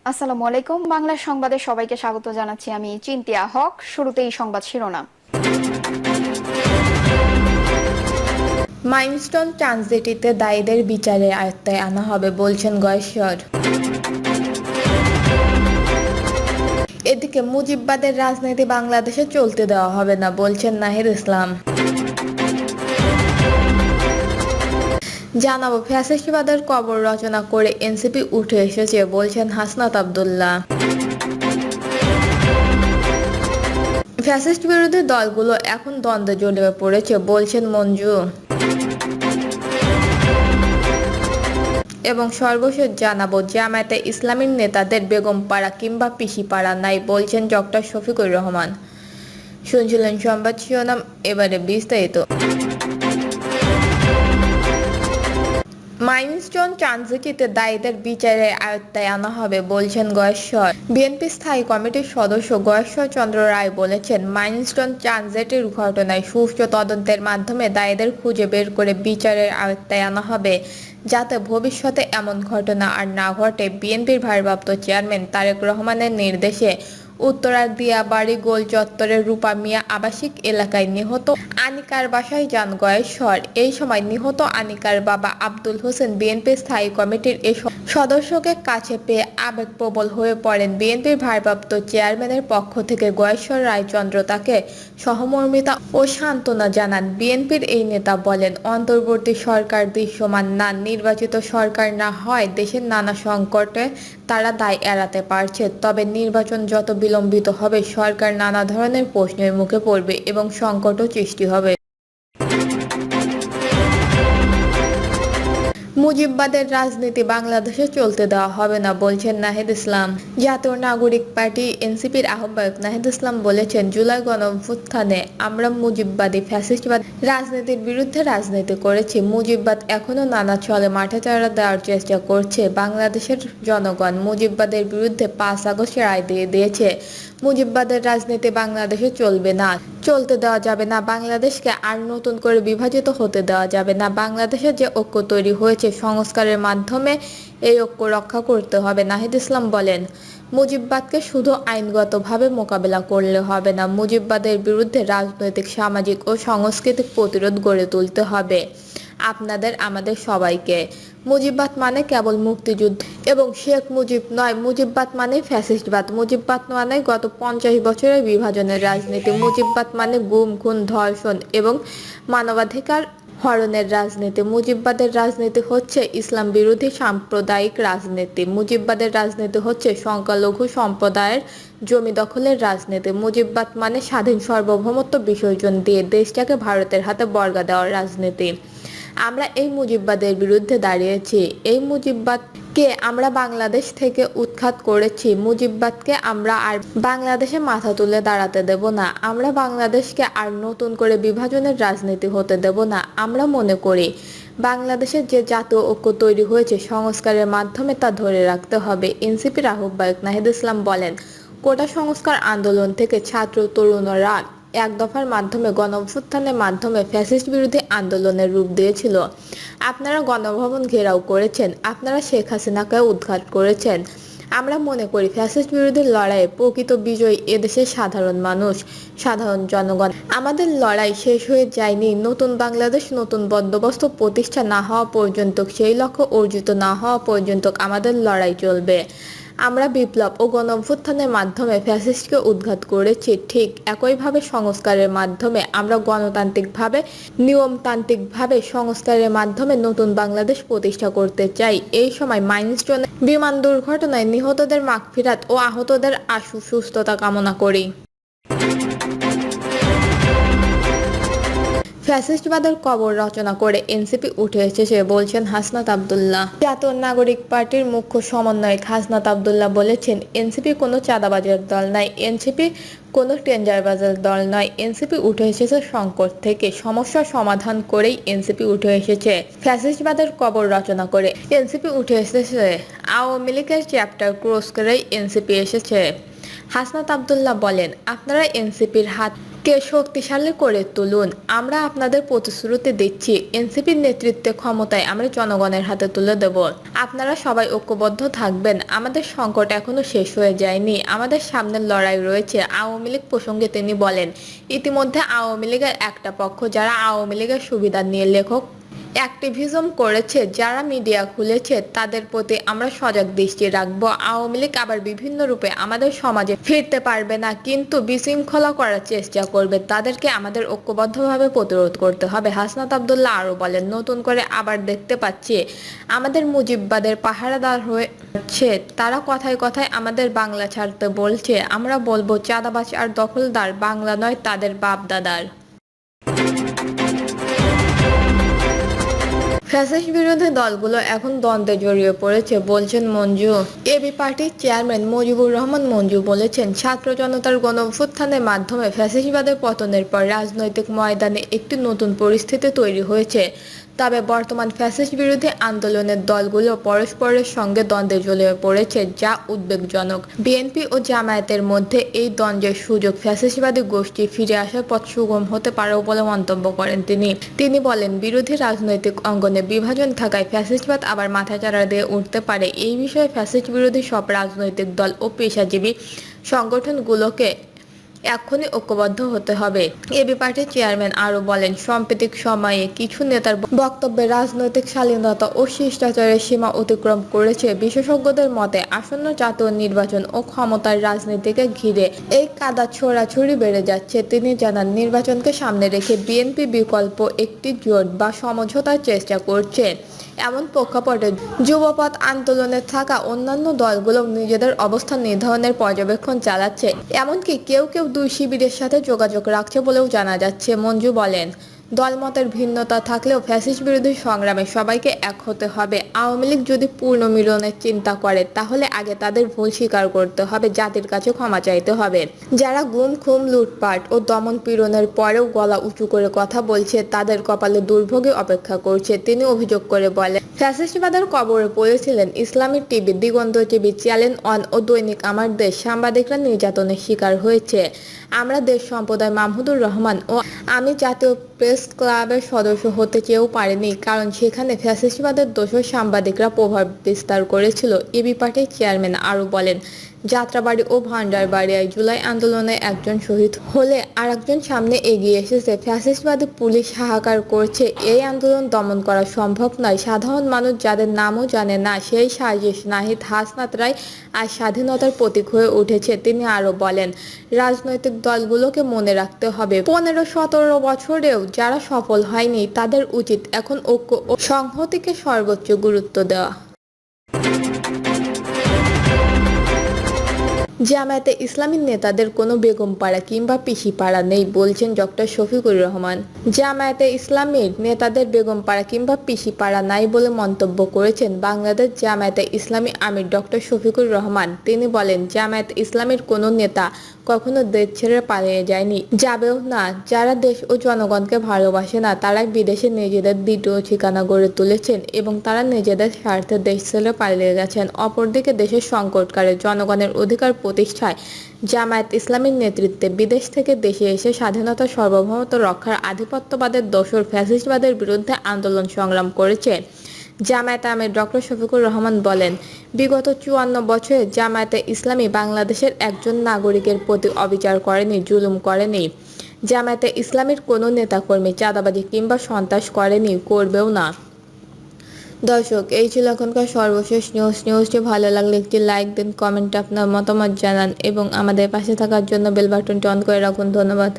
আসসালামু আলাইকুম। বাংলা সংবাদে সবাইকে স্বাগত জানাচ্ছি। আমি চিন্তিয়া হক। শুরুতেই সংবাদ শিরোনাম। মাইলস্টোন ট্রানজিটিতে দায়ীদের বিচারের আয়ত্তায় আনা হবে বলছেন গয়েশ্বর। এদিকে মুজিববাদের রাজনীতি বাংলাদেশে চলতে দেওয়া হবে না বলছেন নাহিদ ইসলাম। জানাবো ফ্যাসিস্টবাদের কবর রচনা করে এনসিপি উঠে এসেছে বলছেন হাসনাত আব্দুল্লাহ। ফ্যাসিস্ট বিরোধী দলগুলো এখন দ্বন্দ্বে জড়িয়ে পড়েছে বলছেন মঞ্জু। এবং সর্বশেষ জানাবো জামায়াতে ইসলামীর নেতাদের বেগমপাড়া কিংবা পিসিপাড়া নাই বলছেন ডক্টর শফিকুর রহমান। শুনছিলেন সংবাদ শিরোনাম, এবারে বিস্তারিত। মাইলস্টোন ট্রানজিটিতে দায়ীদের বিচারের আয়ত্তায় আনা হবে বলছেন গয়েশ্বর। বিএনপি স্থায়ী কমিটির সদস্য গয়েশ্বর চন্দ্র রায় বলেছেন, মাইলস্টোন ট্রানজিটের ঘটনায় সুষ্ঠু তদন্তের মাধ্যমে দায়ীদের খুঁজে বের করে বিচারের আয়ত্তায় আনা হবে, যাতে ভবিষ্যতে এমন ঘটনা আর না ঘটে। বিএনপির ভারপ্রাপ্ত চেয়ারম্যান তারেক রহমানের নির্দেশে উত্তরার দিয়াবাড়ি গোল চত্বরের রূপা মিয়া আবাসিক এলাকায় নিহত আনিকার বাসায় যান গয়েশ্বর। এই সময় নিহত আনিকার বাবা আব্দুল হোসেন বিএনপি স্থায়ী কমিটির এই সদস্যকে কাছে পেয়ে আবেগপ্রবল হয়ে পড়েন। বিএনপির ভারপ্রাপ্ত চেয়ারম্যানের পক্ষ থেকে গয়েশ্বর রায়চন্দ্র তাকে সহমর্মিতা ও সান্ত্বনা জানান। বিএনপির এই নেতা বলেন, অন্তর্বর্তী সরকার দৃশ্যমান না, নির্বাচিত সরকার না হয় দেশের নানা সংকটে তারা দায় এড়াতে পারছে। তবে নির্বাচন যত বিলম্বিত হবে সরকার নানা ধরনের প্রশ্নের মুখে পড়বে এবং সংকটও সৃষ্টি হবে। মুজিববাদের রাজনীতি বাংলাদেশে চলতে দেওয়া হবে না বলছেন নাহিদ ইসলাম। জাতীয় নাগরিক পার্টি এনসিপির আহ্বায়ক নাহিদ ইসলাম বলেছেন, জুলাই গণঅভ্যুত্থানে আমরা মুজিববাদী ফ্যাসিস্টবাদ রাজনীতির বিরুদ্ধে রাজনীতি করেছি। মুজিববাদ এখনো নানা ছলে মাথাচাড়া দেওয়ার চেষ্টা করছে। বাংলাদেশের জনগণ মুজিববাদের বিরুদ্ধে 5 আগস্ট রায় দিয়ে দিয়েছে। মুজিববাদের রাজনীতি বাংলাদেশে চলবে না, চলতে দেওয়া যাবে না। বাংলাদেশকে আর নতুন করে বিভাজিত হতে দেওয়া যাবে না। বাংলাদেশের যে ঐক্য তৈরি হয়েছে সংস্কারের মাধ্যমে এই ঐক্য রক্ষা করতে হবে। নাহিদ ইসলাম বলেন, মুজিববাদকে শুধু আইনগতভাবে মোকাবেলা করলে হবে না, মুজিববাদের বিরুদ্ধে রাজনৈতিক, সামাজিক ও সাংস্কৃতিক প্রতিরোধ গড়ে তুলতে হবে আপনাদের আমাদের সবাইকে। মুজিববাদ মানে কেবল মুক্তিযুদ্ধ এবং শেখ মুজিব নয়, মুজিববাদ মানে ফ্যাসিস্টবাদ। মুজিববাদ মানে গত 50 বছরের বিভাজনের রাজনীতি। মুজিববাদ মানে গুম, খুন, ধর্ষণ এবং মানবাধিকার হরণের রাজনীতি। মুজিববাদের রাজনীতি হচ্ছে ইসলাম বিরোধী সাম্প্রদায়িক রাজনীতি। মুজিববাদের রাজনীতি হচ্ছে সংখ্যালঘু সম্প্রদায়ের জমি দখলের রাজনীতি। মুজিববাদ মানে স্বাধীন সার্বভৌমত্ব বিসর্জন দিয়ে দেশটাকে ভারতের হাতে বর্গা দেওয়ার রাজনীতি। আমরা এই মুজিববাদের বিরুদ্ধে দাঁড়িয়েছি। এই মুজিববাদকে আমরা বাংলাদেশ থেকে উৎখাত করেছি। মুজিববাদকে আমরা আর বাংলাদেশে মাথা তুলে দাঁড়াতে দেব না। আমরা বাংলাদেশকে আর নতুন করে বিভাজনের রাজনীতি হতে দেব না। আমরা মনে করি বাংলাদেশের যে জাতীয় ঐক্য তৈরি হয়েছে সংস্কারের মাধ্যমে তা ধরে রাখতে হবে। এনসিপির আহ্বায়ক নাহিদ ইসলাম বলেন, কোটা সংস্কার আন্দোলন থেকে ছাত্র তরুণরা এক দফার মাধ্যমে গণঅভ্যুত্থানের মাধ্যমে ফ্যাসিস্ট বিরোধী আন্দোলনের রূপ দিয়েছিল। আপনারা গণভবন ঘেরাও করেছেন, আপনারা শেখ হাসিনাকে উৎখাত করেছেন। আমরা মনে করি ফ্যাসিস্ট বিরোধী লড়াইয়ে প্রকৃত বিজয়ী এদেশের সাধারণ মানুষ, সাধারণ জনগণ। আমাদের লড়াই শেষ হয়ে যায়নি। নতুন বাংলাদেশ নতুন বন্দোবস্ত প্রতিষ্ঠা না হওয়া পর্যন্ত, সেই লক্ষ্য অর্জিত না হওয়া পর্যন্ত আমাদের লড়াই চলবে। আমরা বিপ্লব ও গণঅভ্যুত্থানের মাধ্যমে ফ্যাসিস্টকে উৎখাত করেছি, ঠিক একইভাবে সংস্কারের মাধ্যমে আমরা গণতান্ত্রিকভাবে, নিয়মতান্ত্রিকভাবে সংস্কারের মাধ্যমে নতুন বাংলাদেশ প্রতিষ্ঠা করতে চাই। এই সময় মাইলস্টোন বিমান দুর্ঘটনায় নিহতদের মাগফিরাত ও আহতদের আশু সুস্থতা কামনা করি। ফ্যাসিস্টবাদের কবর রচনা করে এনসিপি উঠে এসেছে বলছেন হাসনাত আব্দুল্লাহ। জাতীয় নাগরিক পার্টির মুখ্য সমন্বয়ক হাসনাত আব্দুল্লাহ বলেছেন, এনসিপি কোনো চাঁদাবাজের দল নয়, এনসিপি কোনো টেন্ডারবাজের দল নয়। এনসিপি উঠে এসেছে সংকট থেকে, সমস্যার সমাধান করেই এনসিপি উঠে এসেছে। ফ্যাসিস্টবাদের কবর রচনা করে এনসিপি উঠে এসেছে। আওয়ামী লীগের চ্যাপ্টার ক্রস করেই এনসিপি এসেছে। হাসনাত আব্দুল্লাহ বলেন, আপনারা এনসিপির হাত কে শক্তিশালী করে তুলুন। আমরা আপনাদের প্রতিশ্রুতি দিচ্ছি, এনসিপির নেতৃত্বে ক্ষমতায় আমরা জনগণের হাতে তুলে দেব। আপনারা সবাই ঐক্যবদ্ধ থাকবেন। আমাদের সংকট এখনো শেষ হয়ে যায়নি, আমাদের সামনের লড়াই রয়েছে। আওয়ামী লীগ প্রসঙ্গে তিনি বলেন, ইতিমধ্যে আওয়ামী লীগের একটা পক্ষ যারা আওয়ামী লীগের সুবিধা নিয়ে লেখক অ্যাক্টিভিজম করেছে, যারা মিডিয়া খুলেছে, তাদের প্রতি আমরা সজাগ দৃষ্টি রাখব। আওয়ামী লীগ আবার বিভিন্ন রূপে আমাদের সমাজে ফিরতে পারবে না, কিন্তু বিশৃঙ্খলা করার চেষ্টা করবে। তাদেরকে আমাদের ঐক্যবদ্ধভাবে প্রতিরোধ করতে হবে। হাসনাত আব্দুল্লাহ আরও বলেন, নতুন করে আবার দেখতে পাচ্ছি আমাদের মুজিববাদের পাহারাদার হয়েছে। তারা কথায় কথায় আমাদের বাংলা ছাড়তে বলছে। আমরা বলবো, চাঁদাবাজ আর দখলদার বাংলা নয়, তাদের বাপ দাদার। ফ্যাসিস্ট বিরোধী দলগুলো এখন দ্বন্দ্বে জড়িয়ে পড়েছে বলছেন মঞ্জু। এবি পার্টির চেয়ারম্যান মুজিবুর রহমান মঞ্জু বলেছেন, ছাত্র জনতার গণঅভ্যুত্থানের মাধ্যমে ফ্যাসিস্টবাদের পতনের পর রাজনৈতিক ময়দানে একটি নতুন পরিস্থিতি তৈরি হয়েছে। তবে বর্তমান ফ্যাসিস্ট বিরোধী আন্দোলনের দলগুলো পরস্পরের সঙ্গে দ্বন্দ্বে জড়িয়ে পড়েছে, যা উদ্বেগজনক। বিএনপি ও জামায়াতের মধ্যে এই দ্বন্দ্বের সুযোগ ফ্যাসিস্টবাদী গোষ্ঠী ফিরে আসার পথ সুগম হতে পারে বলে মন্তব্য করেন তিনি বলেন, বিরোধী রাজনৈতিক অঙ্গনে বিভাজন থাকায় ফ্যাসিস্টবাদ আবার মাথাচাড়া দিয়ে উঠতে পারে। এই বিষয়ে ফ্যাসিস্ট বিরোধী সব রাজনৈতিক দল ও পেশাজীবী সংগঠনগুলোকে এখনই ঐক্যবদ্ধ হতে হবে। এবি পার্টির চেয়ারম্যান আরও বলেন, সাম্প্রতিক সময়ে কিছু নেতার বক্তব্যে রাজনৈতিক শালীনতা ও শিষ্টাচারের সীমা অতিক্রম করেছে। বিশেষজ্ঞদের মতে, আসন্ন জাতীয় নির্বাচন ও ক্ষমতার রাজনীতিকে ঘিরে এই কাদা ছোড়াছুড়ি বেড়ে যাচ্ছে। তিনি জানান, নির্বাচনকে সামনে রেখে বিএনপি বিকল্প একটি জোট বা সমঝোতার চেষ্টা করছে। এমন প্রেক্ষাপটে যুবপথ আন্দোলনে থাকা অন্যান্য দলগুলো নিজেদের অবস্থান নির্ধারণের পর্যবেক্ষণ চালাচ্ছে। এমনকি কেউ কেউ দুই শিবিরের সাথে যোগাযোগ রাখছে বলেও জানা যাচ্ছে। মঞ্জু বলেন, দলমতের ভিন্নতা থাকলেও ফ্যাসিস্ট বিরোধী সংগ্রামে সবাইকে এক হতে হবে। আওয়ামী লীগ যদি পুনর্মিলনের চিন্তা করে, তাহলে আগে তাদের ভুল স্বীকার করতে হবে, জাতির কাছে ক্ষমা চাইতে হবে। যারা গুম খুম লুটপাট ও দমন পীড়নের পরেও গলা উঁচু করে কথা বলছে, তাদের কপালে দুর্ভোগই অপেক্ষা করছে। তিনি অভিযোগ করে বলেন, ফ্যাসিস্টবাদের কবরে পড়েছিলেন Islamic TV, Diganta TV, channel one ও দৈনিক আমার দেশ। সাংবাদিকরা নির্যাতনের শিকার হয়েছে। আমরা দেশ সম্প্রদায় মাহমুদুর রহমান ও আমি জাতীয় প্রেস ক্লাবের সদস্য হতে চেয়েও পারিনি, কারণ সেখানে ফ্যাসিস্টবাদের দোষর সাংবাদিকরা প্রভাব বিস্তার করেছিল। এবি পার্টির চেয়ারম্যান আরও বলেন, যাত্রাবাড়ি ও ভান্ডারবাড়িয়ায় জুলাই আন্দোলনে একজন শহীদ হলে আরেকজন সামনে এগিয়ে এসেছে। ফ্যাসিস্টবাদী পুলিশ হাহাকার করছে। এই আন্দোলন দমন করা সম্ভব নয়। সাধারণ মানুষ যাদের নামও জানে না, সেই সাজিশ নাহিদ, হাসনাত রায় আর স্বাধীনতার প্রতীক হয়ে উঠেছে। তিনি আরও বলেন, রাজনৈতিক দলগুলোকে মনে রাখতে হবে, 15-17 বছরেও যারা সফল হয়নি, তাদের উচিত এখন ঐক্য ও সংহতিকে সর্বোচ্চ গুরুত্ব দেওয়া। জামায়াতে ইসলামীর নেতাদের কোনো বেগমপাড়া কিংবা পিসিপাড়া নেই বলছেন ডক্টর শফিকুর রহমান। জামায়াতে ইসলামীর নেতাদের বেগমপাড়া কিংবা পিসিপাড়া নাই বলে মন্তব্য করেছেন বাংলাদেশ জামায়াতে ইসলামী আমির ডক্টর শফিকুর রহমান। তিনি বলেন, জামায়াতে ইসলামীর কোনো নেতা কখনো দেশ ছেড়ে পালিয়ে যায়নি, যাবেও না। যারা দেশ ও জনগণকে ভালোবাসে না, তারাই বিদেশে নিজেদের দ্বিতীয় ঠিকানা গড়ে তুলেছেন এবং তারা নিজেদের স্বার্থে দেশ ছেড়ে পালিয়ে গেছেন। অপরদিকে দেশের সংকটকালে জনগণের অধিকার প্রতিষ্ঠায় জামায়াত ইসলামীর নেতৃত্বে বিদেশ থেকে দেশে এসে স্বাধীনতা সার্বভৌমত্ব রক্ষার আধিপত্যবাদের দোসর ফ্যাসিস্টবাদের বিরুদ্ধে আন্দোলন সংগ্রাম করেছে। জামায়াত আমির ডক্টর শফিকুর রহমান বলেন, বিগত 54 বছরে জামায়াতে ইসলামী বাংলাদেশের একজন নাগরিকের প্রতি অবিচার করেনি, জুলুম করেনি। জামায়াতে ইসলামীর কোনো নেতাকর্মী চাঁদাবাজি কিংবা সন্ত্রাস করেনি, করবেও না। দর্শক, এই ছিল এখনকার সর্বশেষ নিউজটি ভালো লাগলে একটি লাইক দিন, কমেন্টে আপনার মতামত জানান এবং আমাদের পাশে থাকার জন্য বেল বাটনটি অন করে রাখুন। ধন্যবাদ।